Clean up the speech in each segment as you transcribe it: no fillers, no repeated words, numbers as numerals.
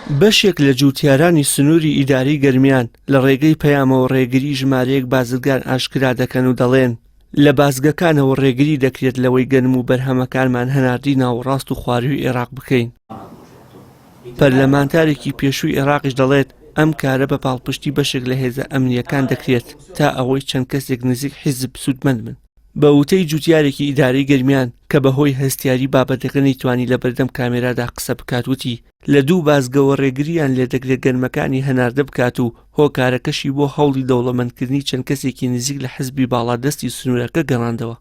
بەشێک لە جوتیارانی سنووری ئیداری گەرمیان لە ڕێگەی پەیامەوە ڕێگری ژمارەیەک بازرگان ئاشکرا دەکەن و دەڵێن لە بازگەکانەوە ڕێگری دەکرێت لەوەی گەنم و بەرهەمەکانمان هەناردی ناوەڕاست و خواروی عێراق بکەین. پەرلەمانتارێکی پێشووی عێراقیش دەڵێت ئەم کارە بە پاڵپشتی بەشێک لە هێزە ئەمنیەکان دەکرێت تا ئەوەی چەند کەسێک نزیک حیزب سوودمەند بن. بە وتەی جوتیارێکی ئیداری گەرمیان کە بەهۆی هەستیاری بابەتەکە نەیتوانی لە بەردەم کامێرادا قسە بکات وتی لە دوو بازگەوە ڕێگریان لێ دەگرێت گەنمەکانی هەناردە بکات و هۆکارەکەشی بۆ هەوڵی دەوڵەمەندکردنی چەند کەسێکی نزیک لە حزبی باڵادەستی سنوورەکە گەڕاندەوە.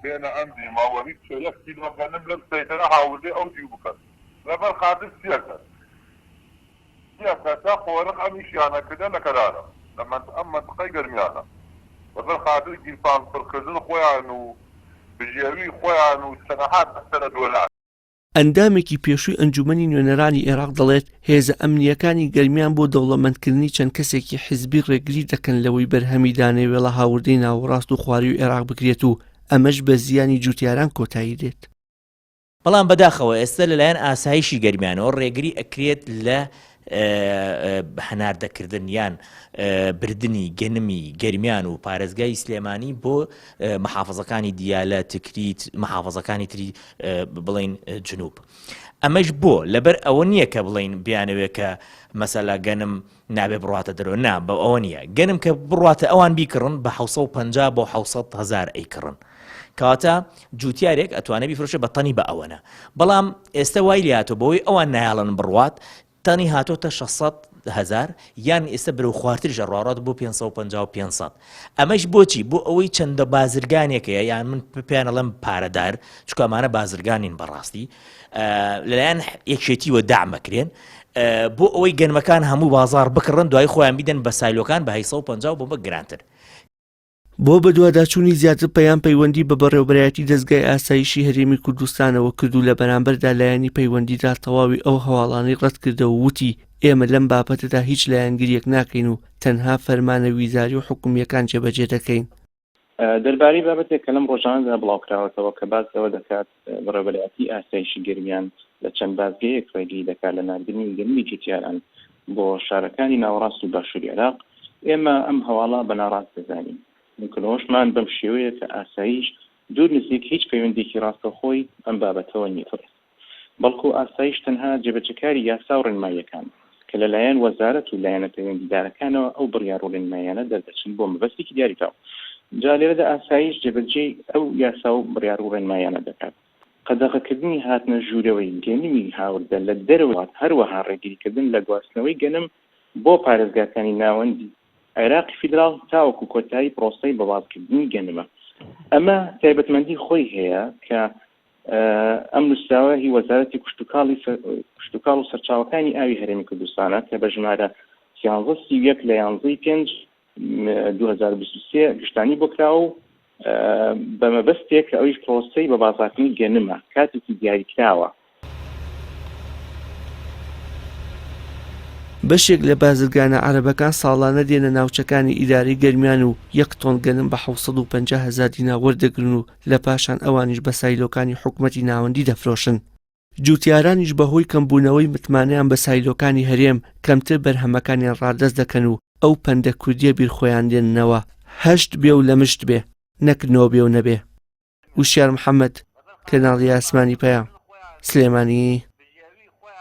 بين عندي ما وريت شيء كيلو غنم لك سيدنا حاولي او جيبك لما خاطر سياسه تاخذ امشي انا كذا كذا لما اما تقير ميانا وفي خاطر جيفان فركزن خويا بجيوي خويا سنحات اكثر دولار. ئەندامێکی پێشووی ئەنجومەنی نوێنەرانی عێراق دەڵێت هێزە ئەمنیەکانی گەرمیان بۆ دەوڵەمەندکردنی چەند کەسێکی حیزبی ڕێگری دەکەن لەوەی بەرهەمی دانەوێڵە هاوردەی ناوەڕاست و خواروی عێراق بکرێت و ئەمەش بە زیانی جوتیاران کۆتایی دێت. بەڵام بەداخەوە ئێستا لەلایەن ئاسایشی گەرمیانەوە ڕێگری ئەکرێت لە هەناردەکردن یان بردننی گەنمی گەرمیان و پارێزگای سلێمانی بۆ محافەزەکانی دیالە تکریت محافەزەکانی تری بڵین جنوب. ئەمەش بۆ لەبەر ئەوە نییە کە بڵین بیانەوێت کە مەسەلا گەنم نابێ بڕاتە دەرەوە نا بە ئەوە نییە گەنم کە بڕاتە ئەوان بیکڕن بە 750 بۆ 700,000 ئەیکڕن کەواتە جوتیارێک ئەتوانێت بیفرۆشە بە تەنی بە ئەوەنە. بەڵام ئێستا وای لاتۆ بەوەی ئەوان نایاڵن بڕوات تەنی هاتۆتە 600,000 یان ئێستا برەو خوارتریش ڕاڕات بۆ 550. ئەمەش بۆچی بۆ ئەوەی چەندە بازرگانێکەیە یان من پێیانەڵم پارەدار چکەمانە بازرگانین بەڕاستی لەلایەن یەکێتیوە دامەکرێن بۆ ئەوەی گەنمەکان هەموو بازار بکڕن دوای خۆیان بیدەن بە سایلۆکان بە 850 بۆ بە گرانتر. بۆ بە دوواداچوونی زیاتر پەیام پەیوەندی بە بەڕێوەبەرایەتی دەستگای ئاسایشی هەرێمی کوردستانەوە کردو لە بەرامبەردا لایەنی پەیوەندیدا تەواوی ئەو هەواڵانەی ڕەت کردەوە وتی ئێمە لەم بابەتەدا هیچ لایەنگریەک ناکەین و تەنها فەرمانە ویزاری و حکومیەکان جێبەجێ دەکەین. دەربارەی بابەتێک کە لەم ڕۆژانەدا بڵاوکراوەتەوە کە باسەوە دەکات بەڕێوەبەرایەتی ئاسایشی گەرمیان لە چەند بازگەیەک ڕێگری دەکات لە ناردنی گەنمی جوتیاران بۆ شارەکانی ناوەڕاست و باشووری عێراق ئێمە ئەم هەواڵە بە ناڕاست دەزانین. ممکنەوەشمان بەم شێوەیە کە ئاسایش دوور نزیک هیچ پەیوەندێکی ڕاستەخۆی ئەم بابەتەوە نیتڕێت بەڵکو ئاسایش تەنها جێبەجەکاری یاسا و ڕێنماییەکان کە لەلایەن وەزارەت و لایەنە پەیوەندیدارەکانەوە ئەو بڕیار و ڕێنماییانە دەردەچن بۆ مەبەستێکی دیاریکراوە. جا لێرەدا ئاسایش جێبەجێی ئەو یاسا و بڕیار و ڕێنماییانە دەکات. قەدەغەکردنی هاتنە ژوورەوەی گەنمی هاوردە لە دەرەوە هەروەها ڕێگریکردن لە گواستنەوەی گەنم بۆ پارێزگاکانی ناوەندی عێراقی فیدراڵ تاوەکو کۆتایی پرۆسەی بەوازکردنی گەنمە. ئەمە تایبەتمەندی خۆی هەیە کە ئەم نووسراوە هی وەزارەتی کشتتوکاڵ و سەرچاوەکانی ئاوی هەرێمی کوردستانە کە بە ژمارە 11 لە 11/5/2023 گشتانی بۆ کراوە و بە مەبەستێک کە ئەویش پرۆسەی بە بازاکردنی گەنمە کاتێکی دیاریکراوە. بەشێک لە بازرگانە عەرەبەکان ساڵانە دێنە ناوچەکانی ئیداری گەرمیان و 1 تۆن گەنم بە 750,000 دینار وەردەگرن و لە پاشان ئەوانیش بە سایلۆکانی حکومەتی ناوەندی دەفرۆشن. جوتیارانیش بەهۆی کەمبوونەوەی متمانەیان بە سایلۆکانی هەرێم کەمتر بەرهەمەکانیان ڕادەست دەکەن و ئەو پەندە کوردیە بیرخۆیان دێننەوە هەشت بێ و لە مشت بێ نەک نۆ بێ و نەبێ. وشیار محەممەد، کەناڵی ئاسمانی پەیام، سلێمانی.